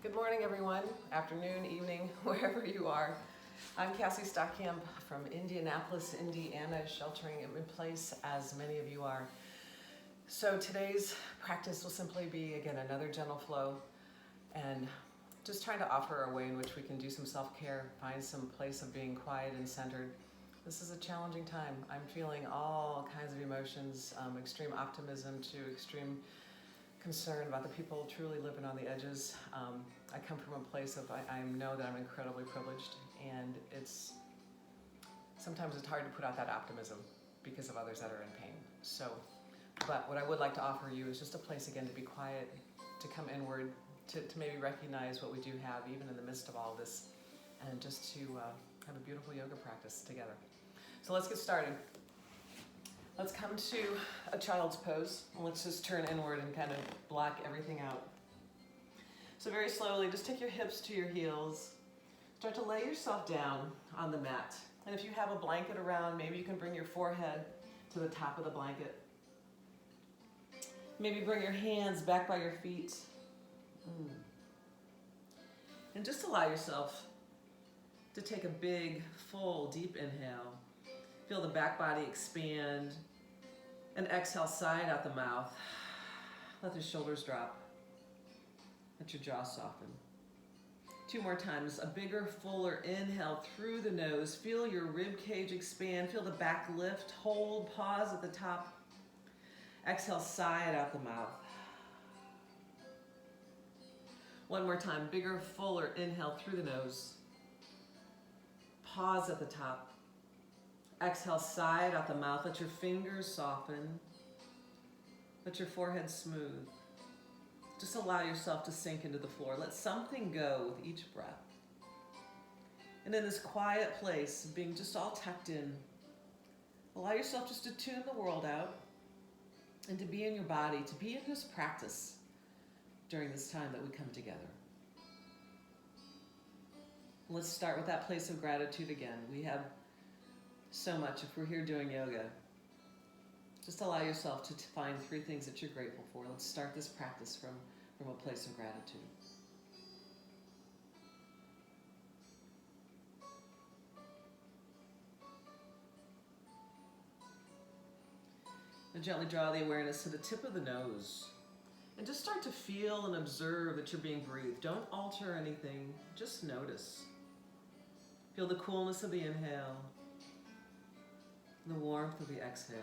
Good morning, everyone. Afternoon, evening, wherever you are. I'm Cassie Stockamp from Indianapolis, Indiana, sheltering in place as many of you are. So today's practice will simply be, again, another gentle flow and just trying to offer a way in which we can do some self-care, find some place of being quiet and centered. This is a challenging time. I'm feeling all kinds of emotions, extreme optimism to extreme concern about the people truly living on the edges. I come from a place of I know that I'm incredibly privileged, and sometimes it's hard to put out that optimism because of others that are in pain. But what I would like to offer you is just a place again to be quiet, to come inward, to maybe recognize what we do have even in the midst of all this, and just to have a beautiful yoga practice together. So let's get started. Let's come to a child's pose, and let's just turn inward and kind of block everything out. So very slowly, just take your hips to your heels. Start to lay yourself down on the mat. And if you have a blanket around, maybe you can bring your forehead to the top of the blanket. Maybe bring your hands back by your feet. And just allow yourself to take a big, full, deep inhale. Feel the back body expand, and exhale, side out the mouth. Let the shoulders drop. Let your jaw soften. 2 more times, a bigger, fuller inhale through the nose. Feel your rib cage expand. Feel the back lift. Hold, pause at the top. Exhale, side out the mouth. 1 more time, bigger, fuller inhale through the nose. Pause at the top. Exhale, side out the mouth. Let your fingers soften. Let your forehead smooth. Just allow yourself to sink into the floor. Let something go with each breath. And in this quiet place, being just all tucked in, allow yourself just to tune the world out and to be in your body, to be in this practice during this time that we come together. Let's start with that place of gratitude again. We have so much if we're here doing yoga. Just allow yourself to find 3 things that you're grateful for. Let's start this practice from a place of gratitude. And gently draw the awareness to the tip of the nose. And just start to feel and observe that you're being breathed. Don't alter anything, just notice. Feel the coolness of the inhale, the warmth of the exhale.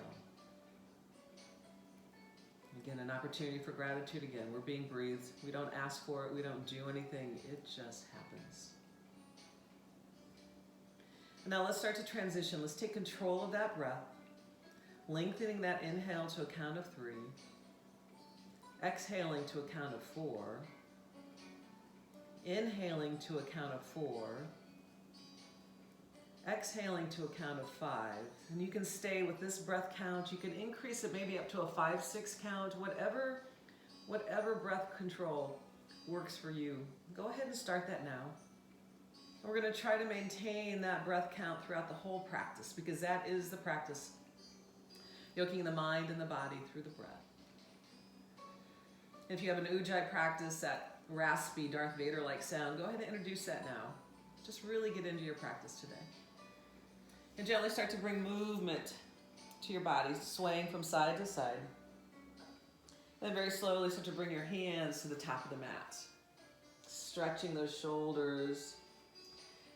Again, an opportunity for gratitude again. We're being breathed. We don't ask for it. We don't do anything. It just happens. And now let's start to transition. Let's take control of that breath, lengthening that inhale to a count of 3, exhaling to a count of 4, inhaling to a count of 4, exhaling to a count of 5, and you can stay with this breath count. You can increase it maybe up to a 5-6 count, whatever breath control works for you. Go ahead and start that now. And we're going to try to maintain that breath count throughout the whole practice, because that is the practice, yoking the mind and the body through the breath. If you have an Ujjayi practice, that raspy Darth Vader-like sound, go ahead and introduce that now. Just really get into your practice today. And gently start to bring movement to your body, swaying from side to side. Then very slowly start to bring your hands to the top of the mat, stretching those shoulders.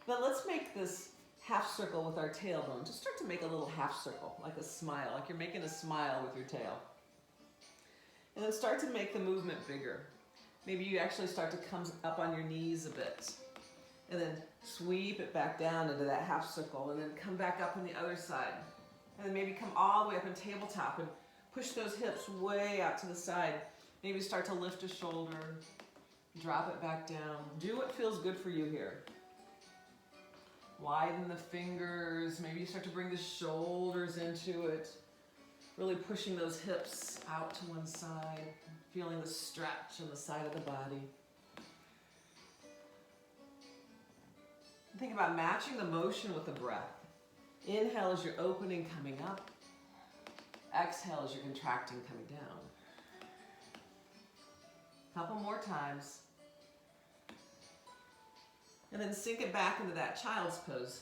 Then let's make this half circle with our tailbone. Just start to make a little half circle, like a smile, like you're making a smile with your tail. And then start to make the movement bigger. Maybe you actually start to come up on your knees a bit. And then sweep it back down into that half circle, and then come back up on the other side. And then maybe come all the way up in tabletop and push those hips way out to the side. Maybe start to lift a shoulder, drop it back down. Do what feels good for you here. Widen the fingers. Maybe you start to bring the shoulders into it. Really pushing those hips out to one side, feeling the stretch on the side of the body. Think about matching the motion with the breath. Inhale as you're opening, coming up. Exhale as you're contracting, coming down. Couple more times. And then sink it back into that child's pose.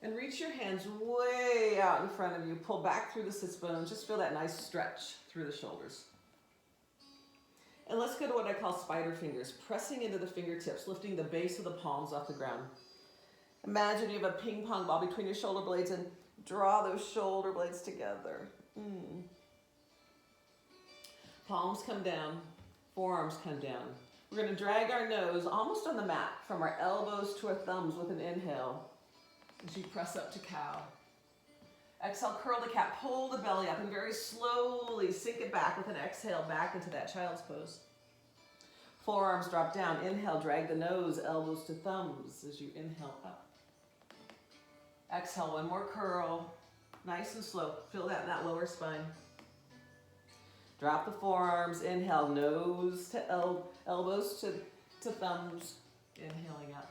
And reach your hands way out in front of you. Pull back through the sits bones. Just feel that nice stretch through the shoulders. And let's go to what I call spider fingers. Pressing into the fingertips, lifting the base of the palms off the ground. Imagine you have a ping pong ball between your shoulder blades and draw those shoulder blades together. Palms come down, forearms come down. We're going to drag our nose almost on the mat from our elbows to our thumbs with an inhale as you press up to cow. Exhale, curl the cat, pull the belly up and very slowly sink it back with an exhale back into that child's pose. Forearms drop down, inhale, drag the nose, elbows to thumbs as you inhale up. Exhale, one more curl, nice and slow. Feel that in that lower spine. Drop the forearms, inhale, nose to elbows to thumbs, inhaling up.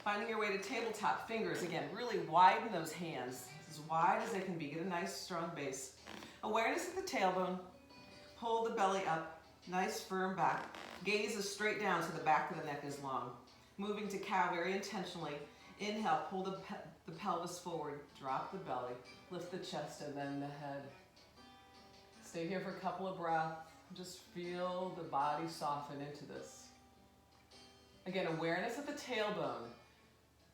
Finding your way to tabletop, fingers, again, really widen those hands, as wide as they can be. Get a nice strong base. Awareness of the tailbone, pull the belly up, nice firm back. Gaze is straight down so the back of the neck is long. Moving to cow very intentionally. Inhale, pull the pelvis forward, drop the belly, lift the chest and then the head. Stay here for a couple of breaths. Just feel the body soften into this. Again, awareness of the tailbone.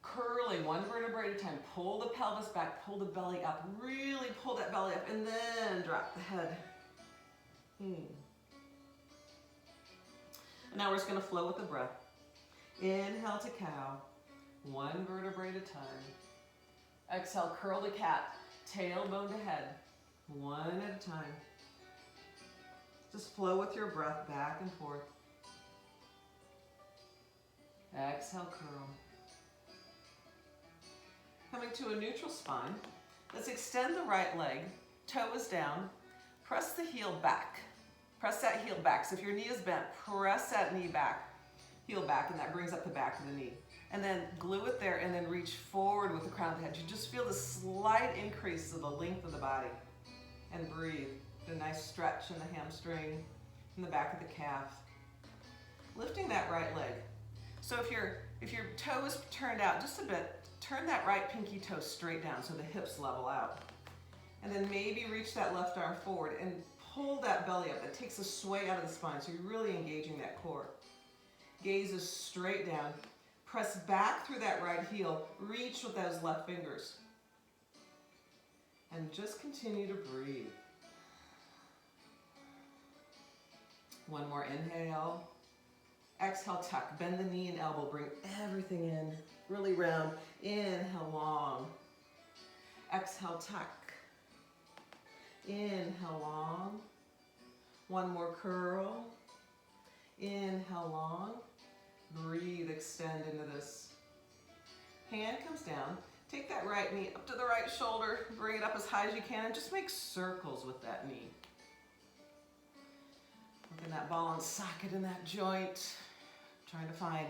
Curling one vertebrae at a time. Pull the pelvis back, pull the belly up. Really pull that belly up and then drop the head. And now we're just going to flow with the breath. Inhale to cow. One vertebrae at a time. Exhale, curl to cat. Tailbone to head. One at a time. Just flow with your breath back and forth. Exhale, curl. Coming to a neutral spine. Let's extend the right leg. Toe is down. Press the heel back. Press that heel back. So if your knee is bent, press that knee back. Heel back, and that brings up the back of the knee. And then glue it there and then reach forward with the crown of the head. You just feel the slight increase of the length of the body. And breathe. Get a nice stretch in the hamstring, in the back of the calf. Lifting that right leg. So if your toe is turned out just a bit, turn that right pinky toe straight down so the hips level out. And then maybe reach that left arm forward and pull that belly up. That takes a sway out of the spine, so you're really engaging that core. Gaze is straight down. Press back through that right heel. Reach with those left fingers. And just continue to breathe. One more inhale. Exhale, tuck. Bend the knee and elbow. Bring everything in. Really round. Inhale, long. Exhale, tuck. Inhale, long. One more curl. Inhale, long. Breathe, extend into this. Hand comes down. Take that right knee up to the right shoulder. Bring it up as high as you can and just make circles with that knee. Looking that ball and socket in that joint. Trying to find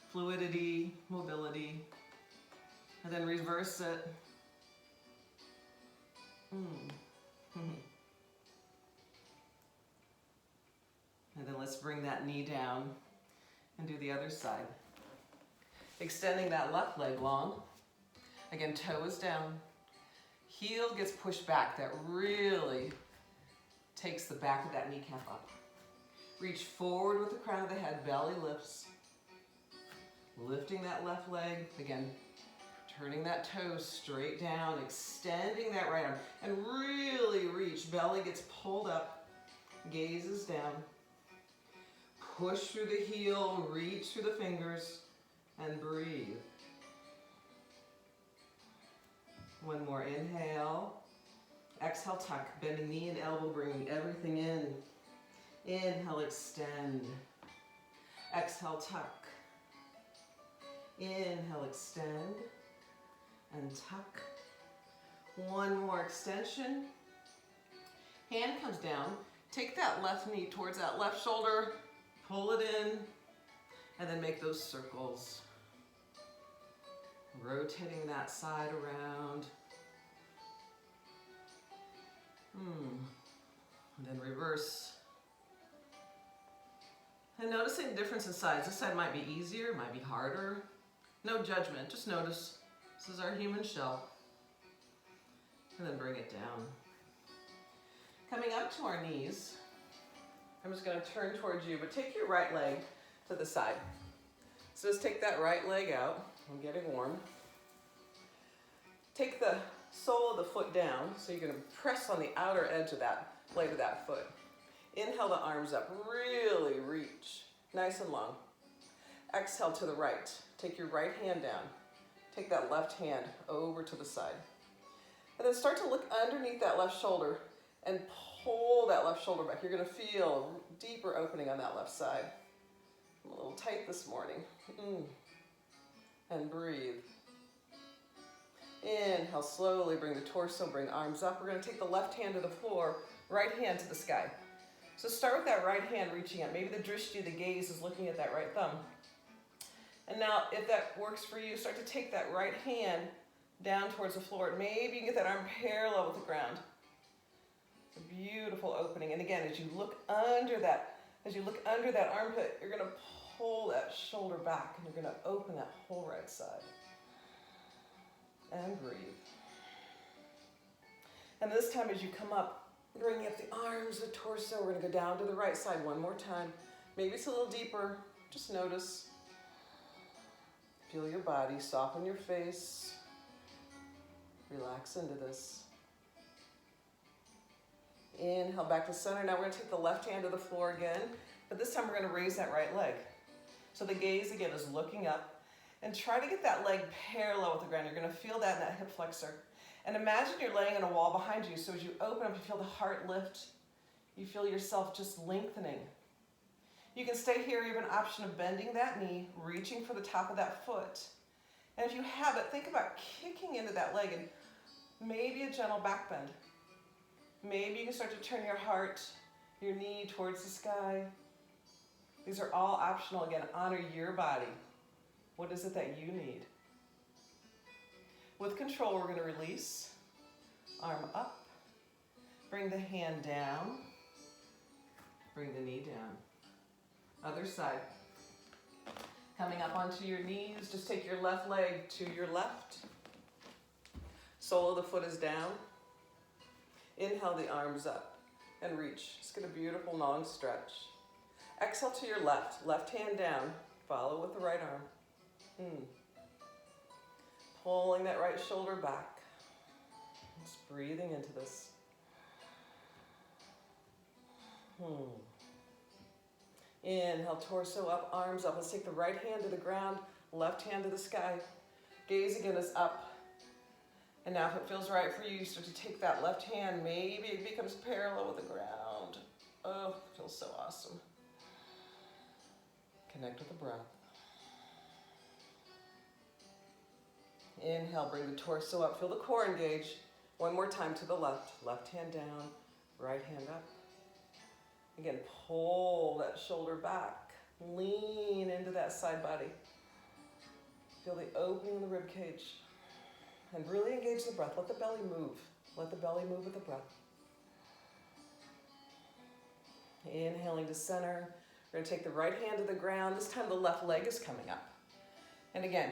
fluidity, mobility. And then reverse it. And then let's bring that knee down and do the other side. Extending that left leg long. Again, toe is down. Heel gets pushed back. That really takes the back of that kneecap up. Reach forward with the crown of the head, belly lifts. Lifting that left leg. Again, turning that toe straight down, extending that right arm. And really reach, belly gets pulled up, gaze is down. Push through the heel, reach through the fingers, and breathe. One more inhale. Exhale, tuck. Bending knee and elbow, bringing everything in. Inhale, extend. Exhale, tuck. Inhale, extend. And tuck. One more extension. Hand comes down. Take that left knee towards that left shoulder. Pull it in. And then make those circles. Rotating that side around. And then reverse. And noticing the difference in size. This side might be easier, might be harder. No judgment, just notice. This is our human shell. And then bring it down. Coming up to our knees, I'm just going to turn towards you, but take your right leg to the side. So just take that right leg out. I'm getting warm. Take the sole of the foot down, so you're going to press on the outer edge of that blade of that foot. Inhale the arms up, really reach, nice and long. Exhale to the right. Take your right hand down. Take that left hand over to the side. And then start to look underneath that left shoulder and pull that left shoulder back. You're going to feel a deeper opening on that left side. I'm a little tight this morning. And breathe. Inhale, slowly bring the torso, bring arms up. We're going to take the left hand to the floor, right hand to the sky. So start with that right hand reaching up. Maybe the drishti, the gaze, is looking at that right thumb. And now, if that works for you, start to take that right hand down towards the floor. Maybe you can get that arm parallel with the ground. It's a beautiful opening. And again, as you look under that armpit, you're going to pull that shoulder back, and you're going to open that whole right side. And breathe. And this time, as you come up, bring up the arms, the torso. We're going to go down to the right side one more time. Maybe it's a little deeper. Just notice. Feel your body, soften your face. Relax into this. Inhale back to center. Now we're going to take the left hand to the floor again, but this time we're going to raise that right leg. So the gaze again is looking up, and try to get that leg parallel with the ground. You're going to feel that in that hip flexor. And imagine you're laying on a wall behind you, so as you open up, you feel the heart lift. You feel yourself just lengthening. You can stay here. You have an option of bending that knee, reaching for the top of that foot. And if you have it, think about kicking into that leg and maybe a gentle back bend. Maybe you can start to turn your heart, your knee towards the sky. These are all optional. Again, honor your body. What is it that you need? With control, we're going to release. Arm up. Bring the hand down. Bring the knee down. Other side. Coming up onto your knees, just take your left leg to your left. Sole of the foot is down. Inhale the arms up and reach. Just get a beautiful long stretch. Exhale to your left. Left hand down. Follow with the right arm. Pulling that right shoulder back. Just breathing into this. Inhale, torso up, arms up. Let's take the right hand to the ground, left hand to the sky. Gaze again is up. And now if it feels right for you, you start to take that left hand. Maybe it becomes parallel with the ground. Oh, it feels so awesome. Connect with the breath. Inhale, bring the torso up. Feel the core engage. One more time to the left. Left hand down, right hand up. Again, pull that shoulder back. Lean into that side body. Feel the opening of the rib cage. And really engage the breath. Let the belly move. Let the belly move with the breath. Inhaling to center. We're going to take the right hand to the ground. This time the left leg is coming up. And again,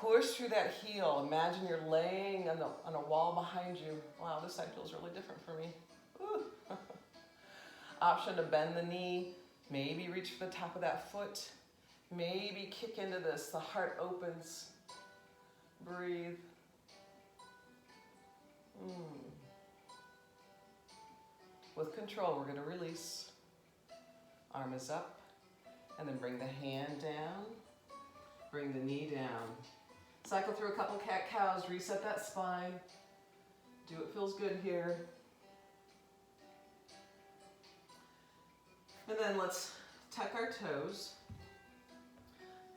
push through that heel. Imagine you're laying on a wall behind you. Wow, this side feels really different for me. Ooh. Option to bend the knee. Maybe reach for the top of that foot. Maybe kick into this. The heart opens. Breathe. With control, we're going to release. Arm is up. And then bring the hand down. Bring the knee down. Cycle through a couple cat-cows. Reset that spine. Do what feels good here. And then let's tuck our toes.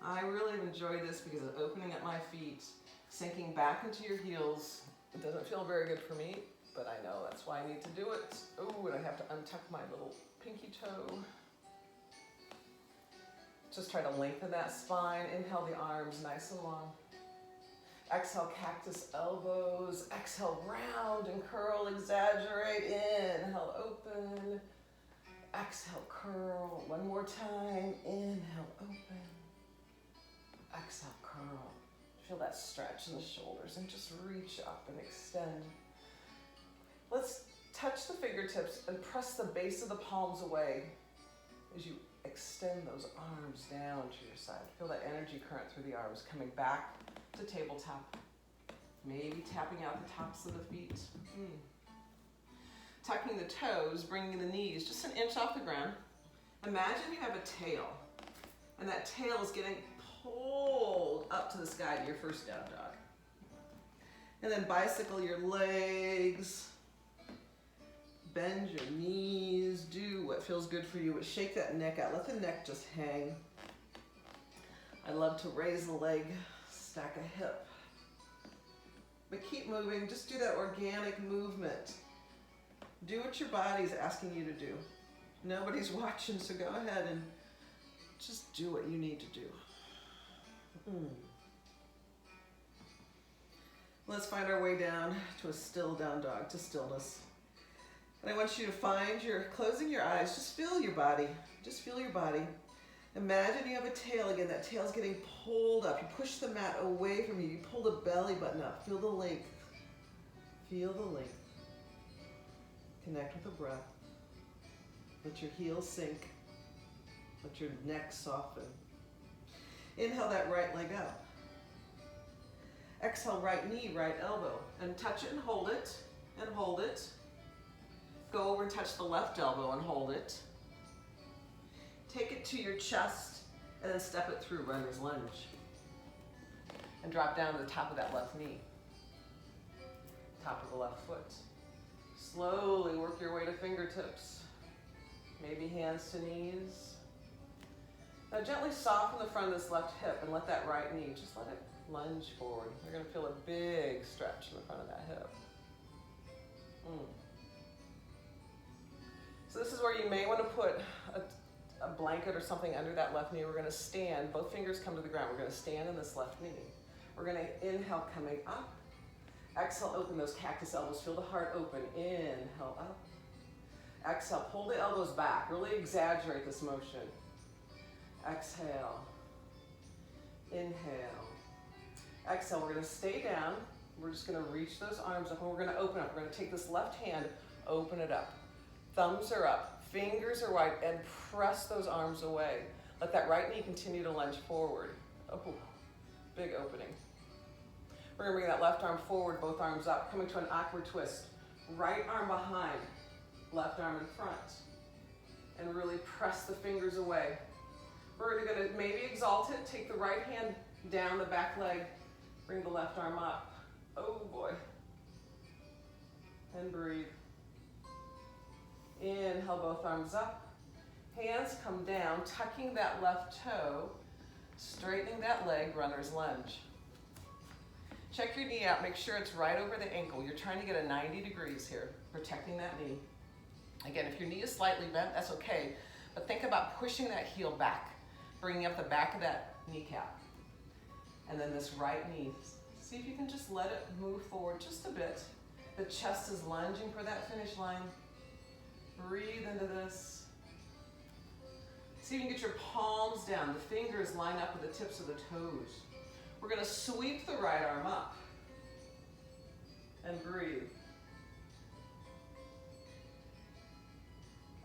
I really enjoy this because it's opening up my feet, sinking back into your heels. It doesn't feel very good for me, but I know that's why I need to do it. Oh, and I have to untuck my little pinky toe. Just try to lengthen that spine. Inhale the arms nice and long. Exhale, cactus elbows. Exhale, round and curl, exaggerate. Inhale, open. Exhale, curl. One more time. Inhale, open. Exhale, curl. Feel that stretch in the shoulders and just reach up and extend. Let's touch the fingertips and press the base of the palms away as you extend those arms down to your side. Feel that energy current through the arms coming back to tabletop. Maybe tapping out the tops of the feet. Tucking the toes, bringing the knees just an inch off the ground. Imagine you have a tail, and that tail is getting pulled up to the sky to your first down dog. And then bicycle your legs, bend your knees, do what feels good for you, but shake that neck out. Let the neck just hang. I love to raise the leg, stack a hip. But keep moving, just do that organic movement. Do what your body's asking you to do. Nobody's watching, so go ahead and just do what you need to do. Let's find our way down to a still down dog, to stillness. And I want you to find closing your eyes, just feel your body. Just feel your body. Imagine you have a tail again, that tail's getting pulled up. You push the mat away from you. You pull the belly button up. Feel the length. Feel the length. Connect with the breath. Let your heels sink. Let your neck soften. Inhale that right leg up. Exhale, right knee, right elbow. And touch it and hold it, and hold it. Go over and touch the left elbow and hold it. Take it to your chest and then step it through, runner's lunge. And drop down to the top of that left knee. Top of the left foot. Slowly work your way to fingertips. Maybe hands to knees. Now gently soften the front of this left hip and let that right knee, just let it lunge forward. You're gonna feel a big stretch in the front of that hip. So this is where you may want to put a blanket or something under that left knee. We're gonna stand, both fingers come to the ground. We're gonna stand in this left knee. We're gonna inhale, coming up. Exhale, open those cactus elbows. Feel the heart open. Inhale, up. Exhale, pull the elbows back. Really exaggerate this motion. Exhale. Inhale. Exhale, we're gonna stay down. We're just gonna reach those arms up and we're gonna open up. We're gonna take this left hand, open it up. Thumbs are up, fingers are wide, and press those arms away. Let that right knee continue to lunge forward. Oh, big opening. We're gonna bring that left arm forward, both arms up, coming to an awkward twist. Right arm behind, left arm in front. And really press the fingers away. We're gonna maybe exalt it, take the right hand down the back leg, bring the left arm up. Oh boy. And breathe. Inhale, both arms up. Hands come down, tucking that left toe, straightening that leg, runner's lunge. Check your knee out, make sure it's right over the ankle. You're trying to get a 90 degrees here, protecting that knee. Again, if your knee is slightly bent, that's okay, but think about pushing that heel back, bringing up the back of that kneecap. And then this right knee, see if you can just let it move forward just a bit. The chest is lunging for that finish line. Breathe into this. See if you can get your palms down. The fingers line up with the tips of the toes. We're gonna sweep the right arm up and breathe.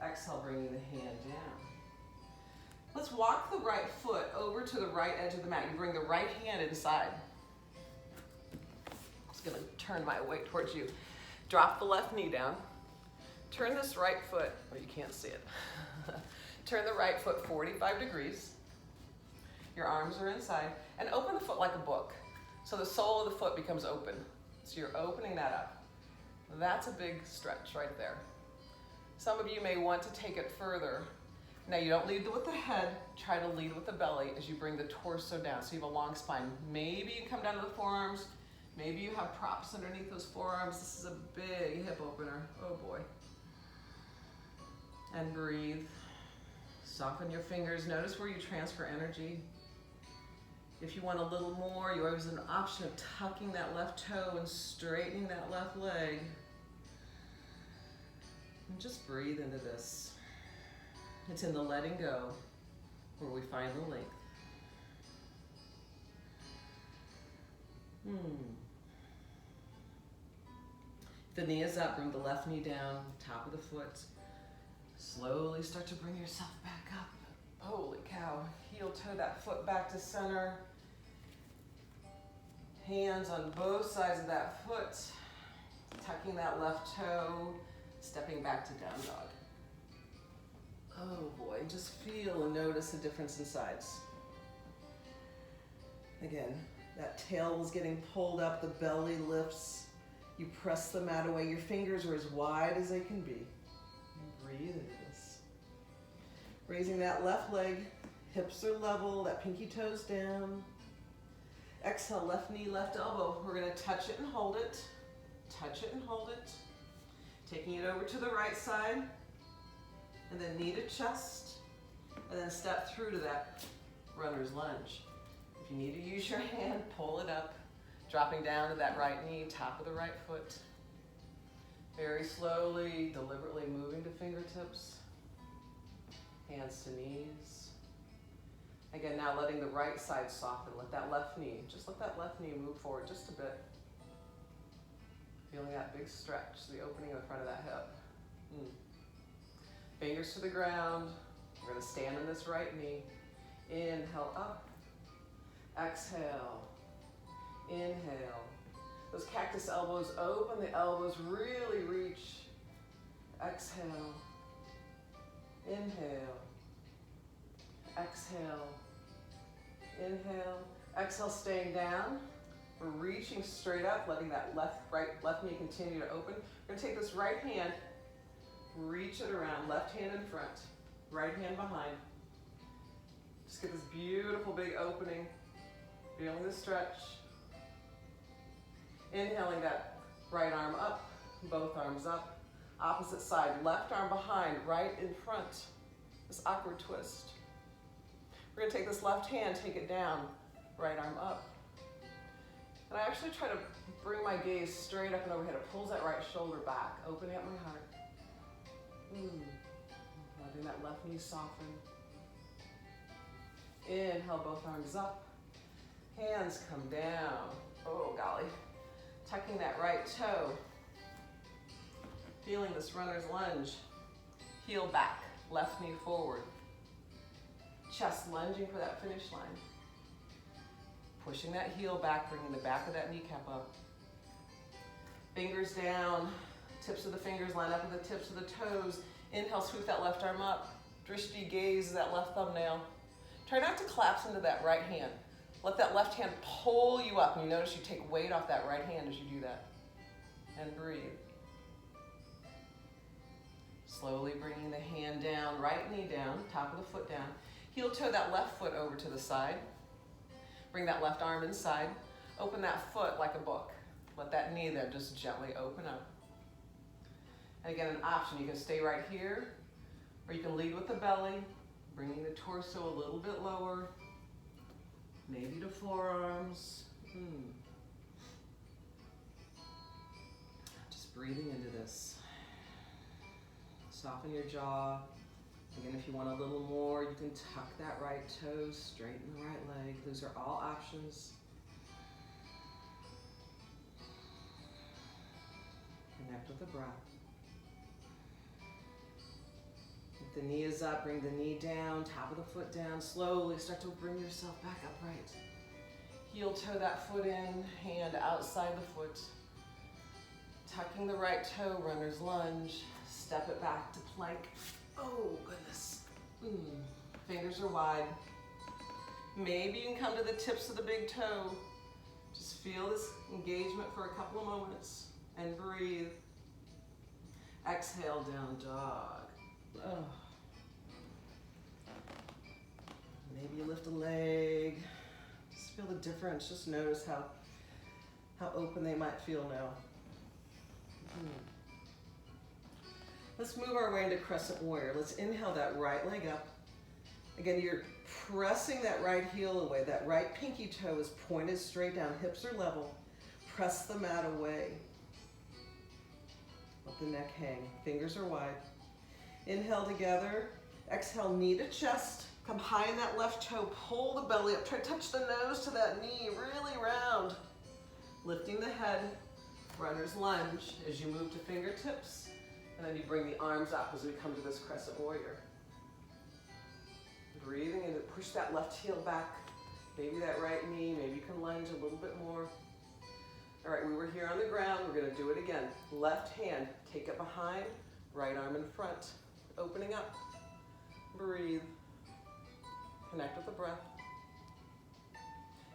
Exhale, bringing the hand down. Let's walk the right foot over to the right edge of the mat. You bring the right hand inside. I'm just gonna turn my weight towards you. Drop the left knee down. Turn this right foot, oh, you can't see it. Turn the right foot 45 degrees. Your arms are inside. And open the foot like a book. So the sole of the foot becomes open. So you're opening that up. That's a big stretch right there. Some of you may want to take it further. Now you don't lead with the head, try to lead with the belly as you bring the torso down. So you have a long spine. Maybe you come down to the forearms. Maybe you have props underneath those forearms. This is a big hip opener. Oh boy. And breathe. Soften your fingers. Notice where you transfer energy. If you want a little more, you always have an option of tucking that left toe and straightening that left leg. And just breathe into this. It's in the letting go where we find the length. If the knee is up, bring the left knee down, top of the foot. Slowly start to bring yourself back up. Holy cow. Heel toe that foot back to center. Hands on both sides of that foot. Tucking that left toe. Stepping back to down dog. Oh boy, just feel and notice the difference in sides. Again, that tail is getting pulled up, the belly lifts. You press the mat away. Your fingers are as wide as they can be. And breathe into this. Raising that left leg, hips are level, that pinky toes down. Exhale, left knee, left elbow. We're gonna touch it and hold it. Touch it and hold it. Taking it over to the right side. And then knee to chest. And then step through to that runner's lunge. If you need to use your hand, pull it up. Dropping down to that right knee, top of the right foot. Very slowly, deliberately moving to fingertips. Hands to knees. Again, now letting the right side soften. Let that left knee, just let that left knee move forward just a bit. Feeling that big stretch, the opening in the front of that hip. Fingers to the ground. We're gonna stand on this right knee. Inhale up. Exhale. Inhale. Those cactus elbows open, the elbows really reach. Exhale. Inhale. Exhale. Inhale. Exhale, staying down. We're reaching straight up, letting that left knee continue to open. We're gonna take this right hand, reach it around, left hand in front, right hand behind. Just get this beautiful big opening, feeling the stretch. Inhaling that right arm up, both arms up. Opposite side, left arm behind, right in front. This awkward twist. We're gonna take this left hand, take it down, right arm up. And I actually try to bring my gaze straight up and overhead. It pulls that right shoulder back, opening up my heart. Letting that left knee soften. Inhale, both arms up. Hands come down. Oh, golly. Tucking that right toe. Feeling this runner's lunge. Heel back, left knee forward. Chest lunging for that finish line. Pushing that heel back, bringing the back of that kneecap up. Fingers down, tips of the fingers line up with the tips of the toes. Inhale, sweep that left arm up. Drishti gaze that left thumbnail. Try not to collapse into that right hand. Let that left hand pull you up, and you notice you take weight off that right hand as you do that. And breathe. Slowly bringing the hand down, right knee down, top of the foot down. Heel toe that left foot over to the side. Bring that left arm inside. Open that foot like a book. Let that knee there just gently open up. And again, an option. You can stay right here, or you can lead with the belly, bringing the torso a little bit lower. Maybe to forearms. Just breathing into this. Soften your jaw. Again, if you want a little more, you can tuck that right toe, straighten the right leg. Those are all options. Connect with the breath. If the knee is up, bring the knee down, top of the foot down. Slowly start to bring yourself back upright. Heel toe that foot in, hand outside the foot. Tucking the right toe, runner's lunge. Step it back to plank. Oh, goodness. Fingers are wide. Maybe you can come to the tips of the big toe. Just feel this engagement for a couple of moments and breathe. Exhale, down dog. Oh. Maybe you lift a leg. Just feel the difference. Just notice how open they might feel now. Let's move our way into crescent warrior. Let's inhale that right leg up. Again, you're pressing that right heel away. That right pinky toe is pointed straight down. Hips are level. Press the mat away. Let the neck hang. Fingers are wide. Inhale together. Exhale, knee to chest. Come high in that left toe. Pull the belly up. Try to touch the nose to that knee. Really round. Lifting the head. Runner's lunge as you move to fingertips. And then you bring the arms up as we come to this crescent warrior. Breathing in, push that left heel back. Maybe that right knee. Maybe you can lunge a little bit more. All right, we were here on the ground. We're going to do it again. Left hand, take it behind. Right arm in front. Opening up. Breathe. Connect with the breath.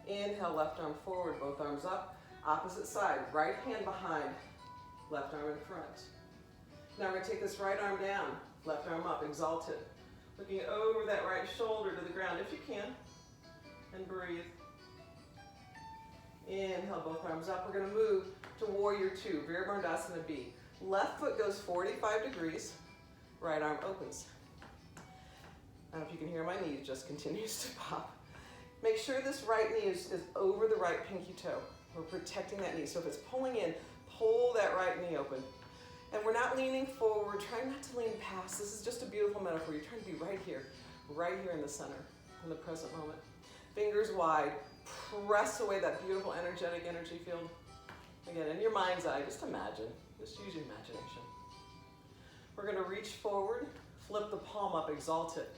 Inhale, left arm forward, both arms up. Opposite side, right hand behind, left arm in front. Now we're going to take this right arm down, left arm up, exalted. Looking over that right shoulder to the ground if you can. And breathe. Inhale, both arms up. We're going to move to Warrior Two, Virabhadrasana B. Left foot goes 45 degrees, right arm opens. I don't know if you can hear my knee, it just continues to pop. Make sure this right knee is over the right pinky toe. We're protecting that knee. So if it's pulling in, pull that right knee open. And we're not leaning forward, trying not to lean past. This is just a beautiful metaphor. You're trying to be right here in the center, in the present moment. Fingers wide, press away that beautiful energetic energy field. Again, in your mind's eye, just imagine, just use your imagination. We're gonna reach forward, flip the palm up, exalt it.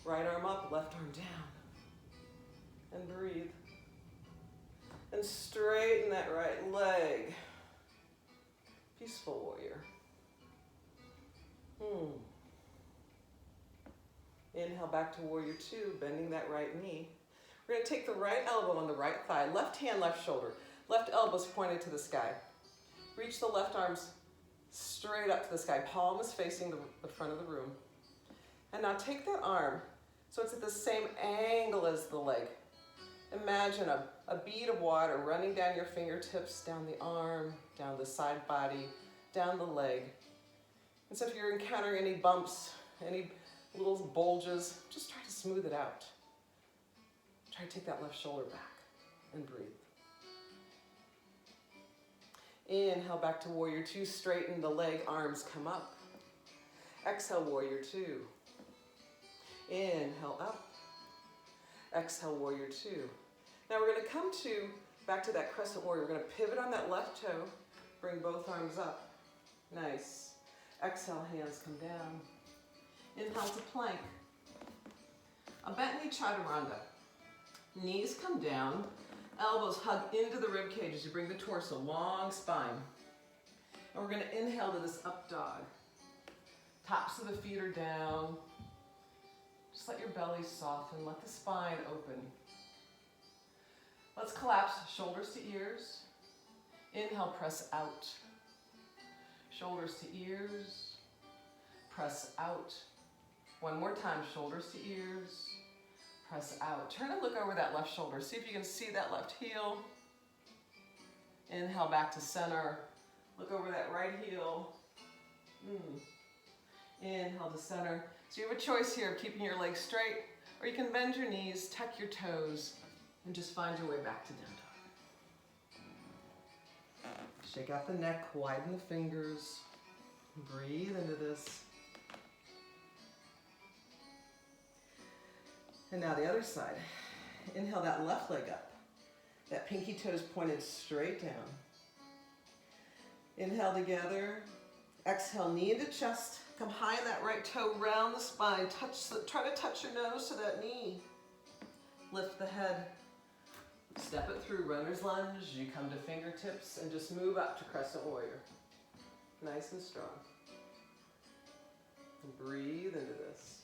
Right arm up, left arm down. And breathe. And straighten that right leg. Peaceful warrior. Inhale back to Warrior Two, bending that right knee. We're going to take the right elbow on the right thigh, left hand, left shoulder. Left elbow's pointed to the sky. Reach the left arms straight up to the sky. Palm is facing the front of the room. And now take that arm, so it's at the same angle as the leg. Imagine a bead of water running down your fingertips, down the arm, down the side body, down the leg. And so if you're encountering any bumps, any little bulges, just try to smooth it out. Try to take that left shoulder back and breathe. Inhale back to Warrior Two, straighten the leg, arms come up. Exhale, Warrior Two. Inhale up. Exhale, Warrior Two. Now we're going to come back to that crescent warrior. We're going to pivot on that left toe, bring both arms up. Nice. Exhale, hands come down. Inhale to plank. A bent knee chaturanga. Knees come down, elbows hug into the rib cage as you bring the torso, long spine. And we're going to inhale to this up dog. Tops of the feet are down. Just let your belly soften, let the spine open. Let's collapse shoulders to ears. Inhale, press out. Shoulders to ears, press out. One more time, shoulders to ears, press out. Turn and look over that left shoulder. See if you can see that left heel. Inhale back to center. Look over that right heel. Inhale to center. So you have a choice here of keeping your legs straight, or you can bend your knees, tuck your toes, and just find your way back to down dog. Shake out the neck, widen the fingers. Breathe into this. And now the other side. Inhale that left leg up. That pinky toes pointed straight down. Inhale together. Exhale, knee into chest. Come high in that right toe, round the spine. Try to touch your nose to that knee. Lift the head. Step it through, runner's lunge. You come to fingertips and just move up to crescent warrior. Nice and strong. And breathe into this.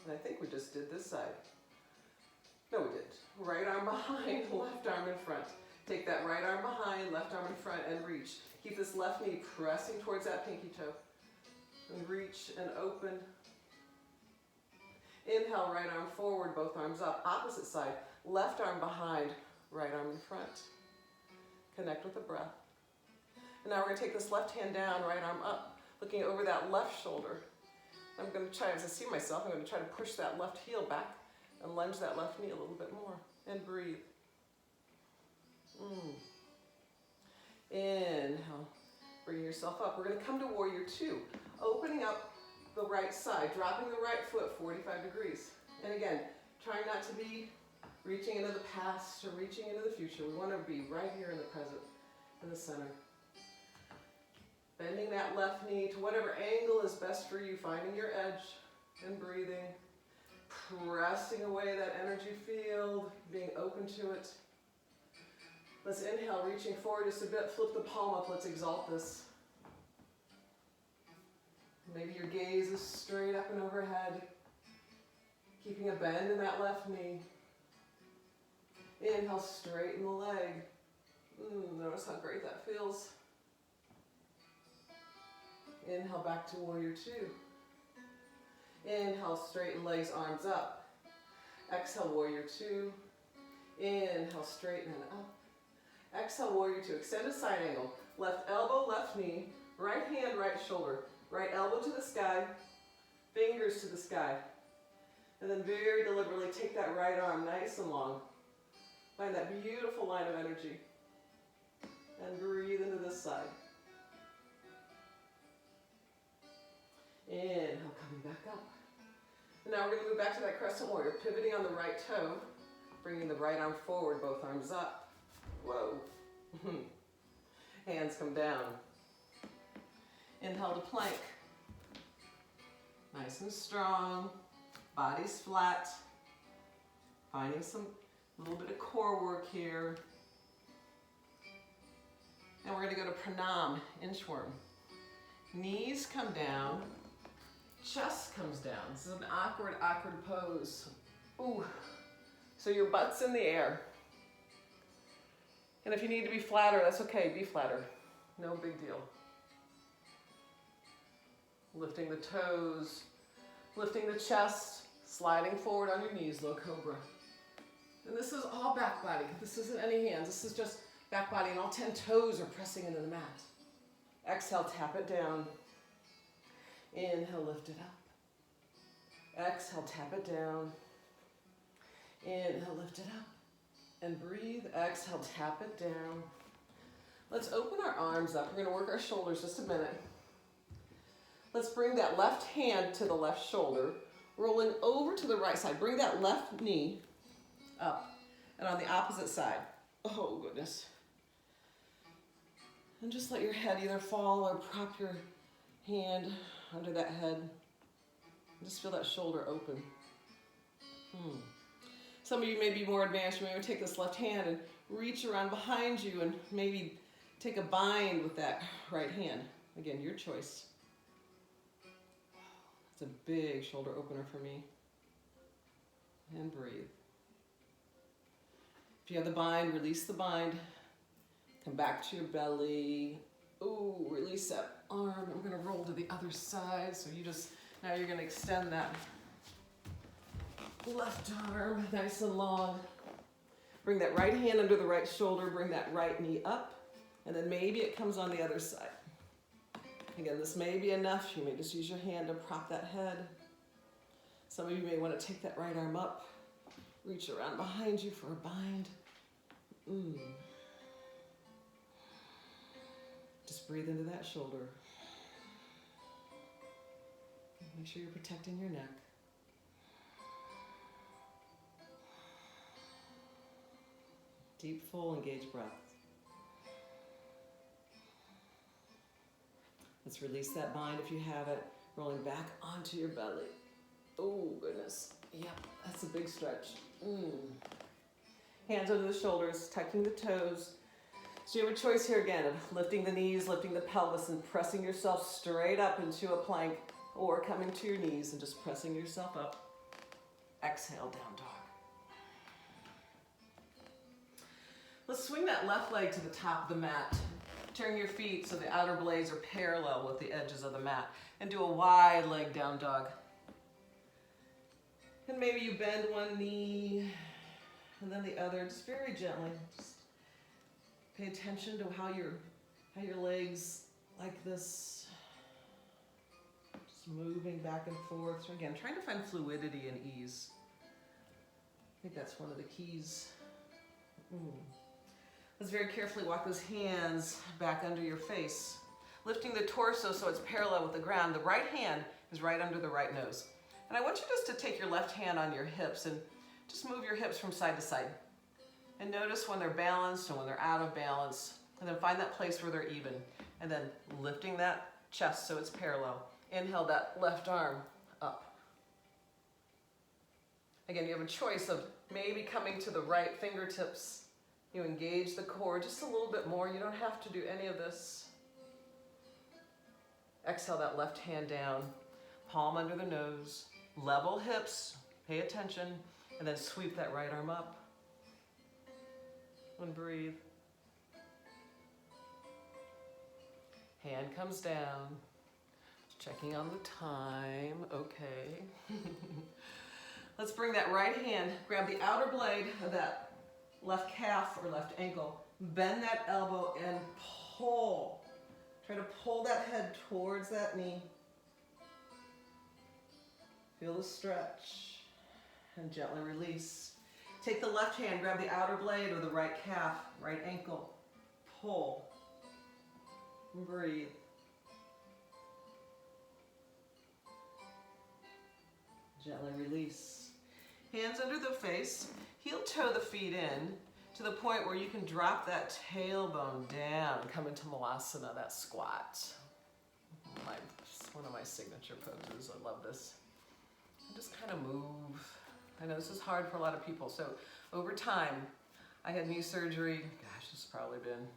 And I think we just did this side. No, we didn't. Right arm behind, left arm in front. Take that right arm behind, left arm in front, and reach. Keep this left knee pressing towards that pinky toe. And reach and open. Inhale, right arm forward, both arms up. Opposite side, left arm behind, right arm in front. Connect with the breath. And now we're going to take this left hand down, right arm up, looking over that left shoulder. I'm going to try, as I see myself, I'm going to try to push that left heel back and lunge that left knee a little bit more. And breathe. Inhale. Bring yourself up. We're going to come to warrior two, opening up the right side, dropping the right foot 45 degrees. And again, trying not to be reaching into the past or reaching into the future. We want to be right here in the present, in the center. Bending that left knee to whatever angle is best for you, finding your edge and breathing. Pressing away that energy field, being open to it. Let's inhale, reaching forward just a bit, flip the palm up, let's exalt this. Maybe your gaze is straight up and overhead, keeping a bend in that left knee. Inhale, straighten the leg. Notice how great that feels. Inhale, back to warrior two. Inhale, straighten legs, arms up. Exhale, warrior two. Inhale, straighten and up. Exhale, warrior two. Extend a side angle. Left elbow, left knee. Right hand, right shoulder. Right elbow to the sky. Fingers to the sky. And then very deliberately take that right arm nice and long. Find that beautiful line of energy. And breathe into this side. Inhale, coming back up. And now we're going to move back to that crescent warrior, pivoting on the right toe, bringing the right arm forward, both arms up. Whoa. Hands come down. Inhale to plank. Nice and strong. Body's flat. Finding some little bit of core work here. And we're going to go to pranam, inchworm. Knees come down. Chest comes down. This is an awkward pose. Ooh. So your butt's in the air. And if you need to be flatter, that's okay, be flatter. No big deal. Lifting the toes, lifting the chest, sliding forward on your knees, low cobra. And this is all back body. This isn't any hands. This is just back body, and all 10 toes are pressing into the mat. Exhale, tap it down. Inhale, lift it up. Exhale, tap it down. Inhale, lift it up. And breathe. Exhale, tap it down. Let's open our arms up. We're going to work our shoulders just a minute. Let's bring that left hand to the left shoulder, rolling over to the right side. Bring that left knee up. And on the opposite side. Oh, goodness. And just let your head either fall or prop your hand under that head. Just feel that shoulder open. Some of you may be more advanced. You may take this left hand and reach around behind you and maybe take a bind with that right hand. Again, your choice. It's a big shoulder opener for me. And breathe. If you have the bind, release the bind. Come back to your belly. Ooh, release that arm. I'm going to roll to the other side. So now you're going to extend that left arm nice and long. Bring that right hand under the right shoulder. Bring that right knee up. And then maybe it comes on the other side. Again, this may be enough. You may just use your hand to prop that head. Some of you may want to take that right arm up. Reach around behind you for a bind. Just breathe into that shoulder. Make sure you're protecting your neck. Deep, full, engaged breath. Let's release that bind if you have it, rolling back onto your belly. Oh, goodness. Yep, that's a big stretch. Hands under the shoulders, tucking the toes. So you have a choice here again of lifting the knees, lifting the pelvis, and pressing yourself straight up into a plank, or coming to your knees and just pressing yourself up. Exhale, down dog. Let's swing that left leg to the top of the mat. Turn your feet so the outer blades are parallel with the edges of the mat. And do a wide leg down dog. And maybe you bend one knee and then the other, just very gently. Just pay attention to how your legs like this, just moving back and forth. So again, trying to find fluidity and ease. I think that's one of the keys. Let's very carefully walk those hands back under your face. lifting the torso so it's parallel with the ground. The right hand is right under the right nose. And I want you just to take your left hand on your hips and just move your hips from side to side. And notice when they're balanced and when they're out of balance. And then find that place where they're even. And then lifting that chest so it's parallel. Inhale that left arm up. Again, you have a choice of maybe coming to the right fingertips. You engage the core just a little bit more. You don't have to do any of this. Exhale that left hand down, palm under the nose, level hips, pay attention, and then sweep that right arm up. And breathe. Hand comes down, checking on the time, okay. Let's bring that right hand, grab the outer blade of that left calf or left ankle, bend that elbow and pull. Try to pull that head towards that knee. Feel the stretch and gently release. Take the left hand, grab the outer blade or the right calf, right ankle, pull, and breathe. Gently release. Hands under the face, heel toe the feet in to the point where you can drop that tailbone down, come into Malasana, that squat. One of my signature poses, I love this. And just kind of move. I know this is hard for a lot of people, so over time, I had knee surgery, gosh, this has probably been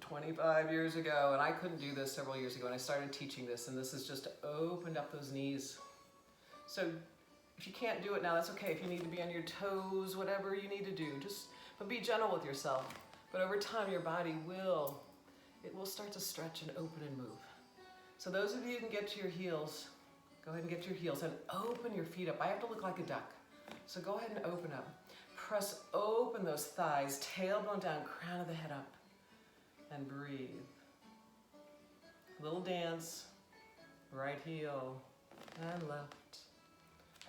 25 years ago, and I couldn't do this several years ago, and I started teaching this, and this has just opened up those knees. So if you can't do it now, that's okay. If you need to be on your toes, whatever you need to do, but be gentle with yourself. But over time, your body will start to stretch and open and move. So those of you who can get to your heels, go ahead and get to your heels and open your feet up. I have to look like a duck. So go ahead and open up. Press open those thighs, tailbone down, crown of the head up, and breathe. Little dance, right heel, and left,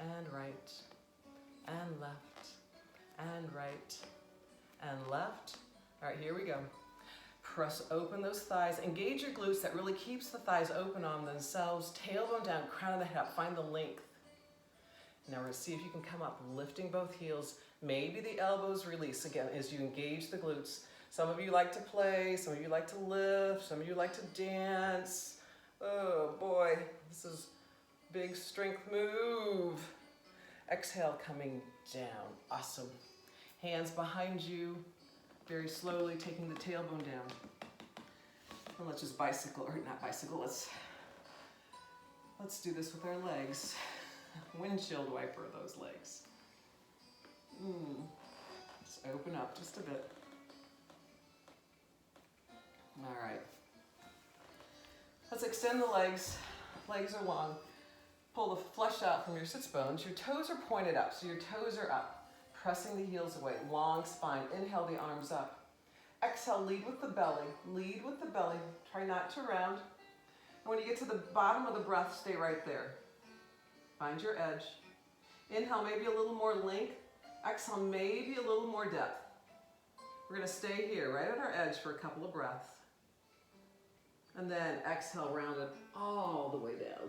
and right, and left, and right, and left. All right, here we go. Press open those thighs. Engage your glutes. That really keeps the thighs open on themselves. Tailbone down, crown of the head up. Find the length. Now we're going to see if you can come up, lifting both heels. Maybe the elbows release again as you engage the glutes. Some of you like to play. Some of you like to lift. Some of you like to dance. Oh boy, this is big strength move. Exhale, coming down. Awesome. Hands behind you. Very slowly taking the tailbone down. And let's just bicycle, or not bicycle, let's do this with our legs. Windshield wiper those legs. Just open up just a bit. All right. Let's extend the legs. Legs are long. Pull the flesh out from your sits bones. Your toes are pointed up, so your toes are up. Pressing the heels away, long spine. Inhale the arms up. Exhale, lead with the belly. Lead with the belly. Try not to round. And when you get to the bottom of the breath, stay right there. Find your edge. Inhale, maybe a little more length. Exhale, maybe a little more depth. We're going to stay here, right at our edge for a couple of breaths. And then exhale, round it all the way down.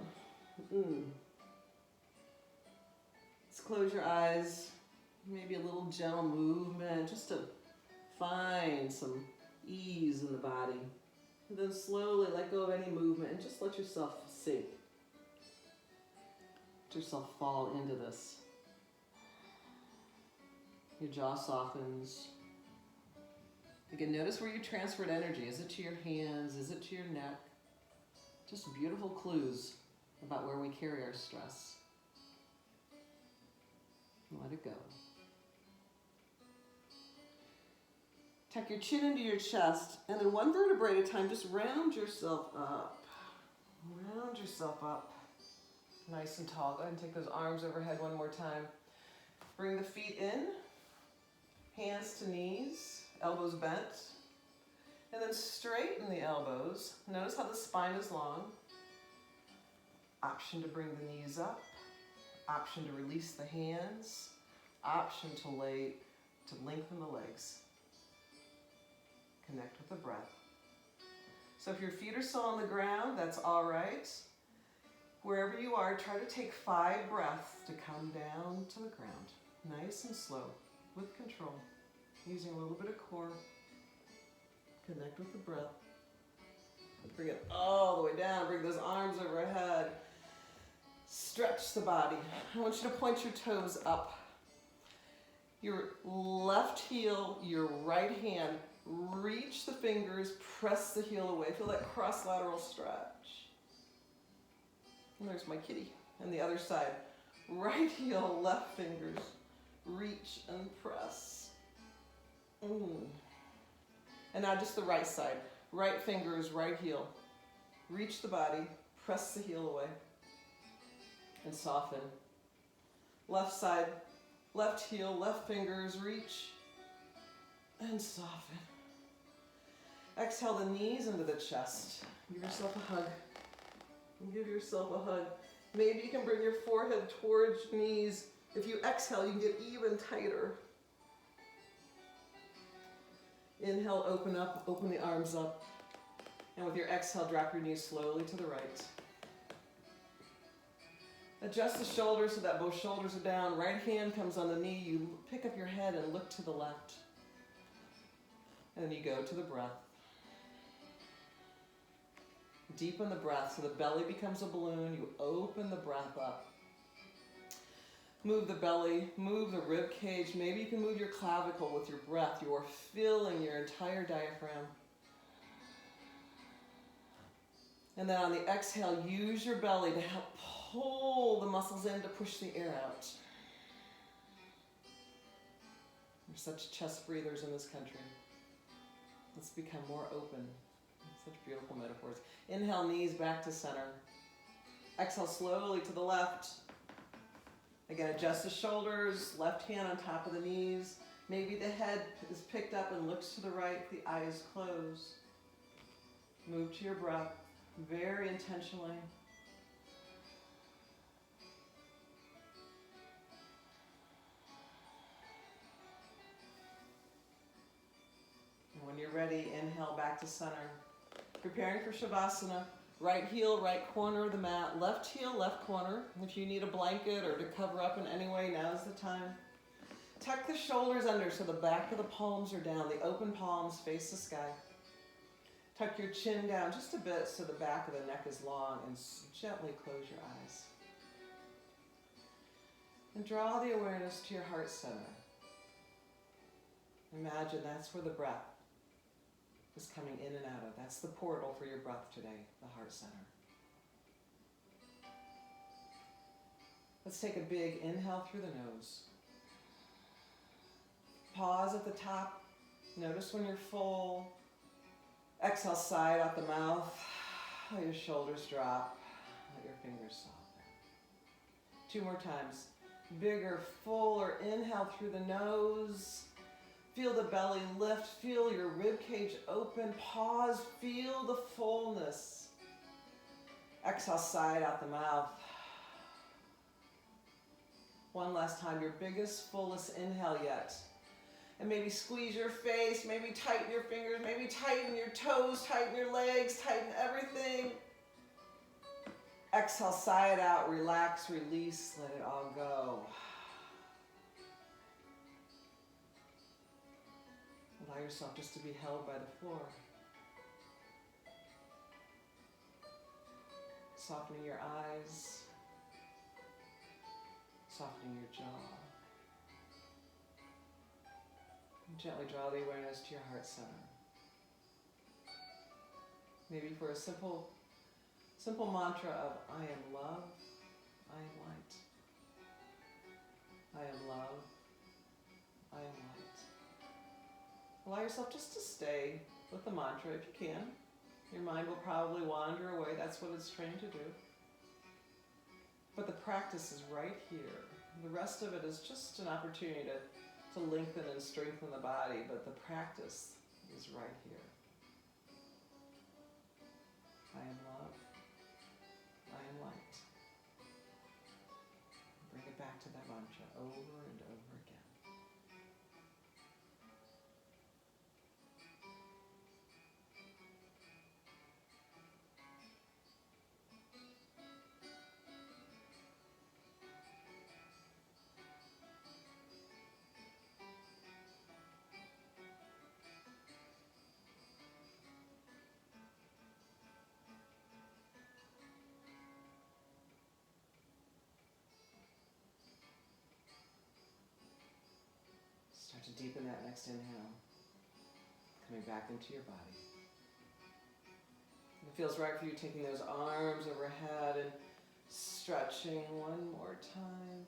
Let's close your eyes. Maybe a little gentle movement just to find some ease in the body. And then slowly let go of any movement and just let yourself sink. Let yourself fall into this. Your jaw softens. Again, notice where you transferred energy. Is it to your hands? Is it to your neck? Just beautiful clues about where we carry our stress. Let it go. Tuck your chin into your chest, and then one vertebrae at a time, just round yourself up. Round yourself up. Nice and tall. Go ahead and take those arms overhead one more time. Bring the feet in, hands to knees, elbows bent. And then straighten the elbows. Notice how the spine is long. Option to bring the knees up. Option to release the hands. Option to lengthen the legs. Connect with the breath. So if your feet are still on the ground, that's all right. Wherever you are, try to take 5 breaths to come down to the ground. Nice and slow, with control. Using a little bit of core. Connect with the breath. Bring it all the way down. Bring those arms overhead. Stretch the body. I want you to point your toes up. Your left heel, your right hand, reach the fingers, press the heel away. Feel that cross-lateral stretch. And there's my kitty. And the other side. Right heel, left fingers, reach and press. And now just the right side. Right fingers, right heel. Reach the body, press the heel away. And soften. Left side, left heel, left fingers, reach and soften. Exhale the knees into the chest. Give yourself a hug. Give yourself a hug. Maybe you can bring your forehead towards your knees. If you exhale, you can get even tighter. Inhale, open up, open the arms up. And with your exhale, drop your knees slowly to the right. Adjust the shoulders so that both shoulders are down. Right hand comes on the knee. You pick up your head and look to the left. And then you go to the breath. Deepen the breath so the belly becomes a balloon. You open the breath up. Move the belly, move the rib cage. Maybe you can move your clavicle with your breath. You are filling your entire diaphragm. And then on the exhale, use your belly to help pull the muscles in to push the air out. We're such chest breathers in this country. Let's become more open. Such beautiful metaphors. Inhale, knees back to center. Exhale slowly to the left. Again, adjust the shoulders, left hand on top of the knees. Maybe the head is picked up and looks to the right, the eyes close. Move to your breath, very intentionally. And when you're ready, inhale back to center. Preparing for Shavasana. Right heel, right corner of the mat. Left heel, left corner. If you need a blanket or to cover up in any way, now's the time. Tuck the shoulders under so the back of the palms are down. The open palms face the sky. Tuck your chin down just a bit so the back of the neck is long, and gently close your eyes. And draw the awareness to your heart center. Imagine that's where the breath is coming in and out of. That's the portal for your breath today, the heart center. Let's take a big inhale through the nose. Pause at the top. Notice when you're full. Exhale, sigh out the mouth. Let your shoulders drop. Let your fingers soften. 2 more times. Bigger, fuller inhale through the nose. Feel the belly lift. Feel your rib cage open. Pause. Feel the fullness. Exhale, sigh out the mouth. One last time. Your biggest, fullest inhale yet. And maybe squeeze your face, maybe tighten your fingers, maybe tighten your toes, tighten your legs, tighten everything. Exhale, sigh it out, relax, release, let it all go. Allow yourself just to be held by the floor. Softening your eyes, softening your jaw. Gently draw the awareness to your heart center. Maybe for a simple mantra of I am love, I am light. I am love, I am light. Allow yourself just to stay with the mantra if you can. Your mind will probably wander away. That's what it's trained to do. But the practice is right here. The rest of it is just an opportunity to lengthen and strengthen the body, but the practice is right here. I am love. I am light. Bring it back to that mantra over and over again. that next inhale, coming back into your body. If it feels right for you, taking those arms overhead and stretching one more time.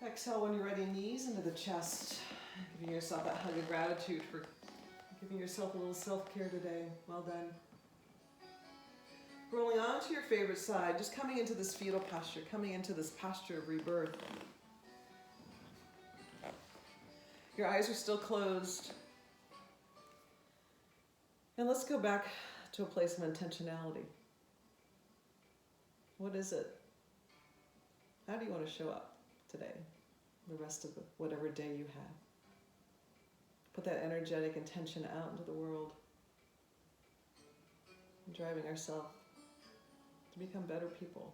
Exhale when you're ready, knees into the chest. Giving yourself that hug of gratitude for giving yourself a little self-care today. Well done. Rolling on to your favorite side, just coming into this fetal posture, coming into this posture of rebirth. Your eyes are still closed. And let's go back to a place of intentionality. What is it? How do you want to show up today, the rest of whatever day you have? Put that energetic intention out into the world, driving ourselves to become better people,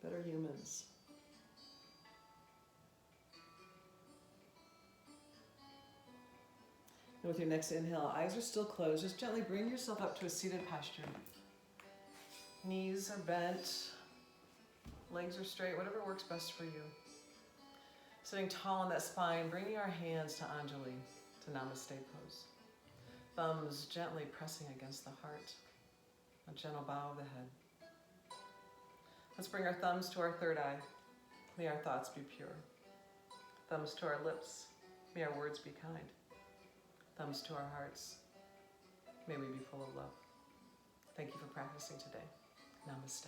better humans. And with your next inhale, eyes are still closed. Just gently bring yourself up to a seated posture. Knees are bent, legs are straight, whatever works best for you. Sitting tall on that spine, bringing our hands to Anjali, to Namaste pose. Thumbs gently pressing against the heart. A gentle bow of the head. Let's bring our thumbs to our third eye. May our thoughts be pure. Thumbs to our lips. May our words be kind. Thumbs to our hearts. May we be full of love. Thank you for practicing today. Namaste.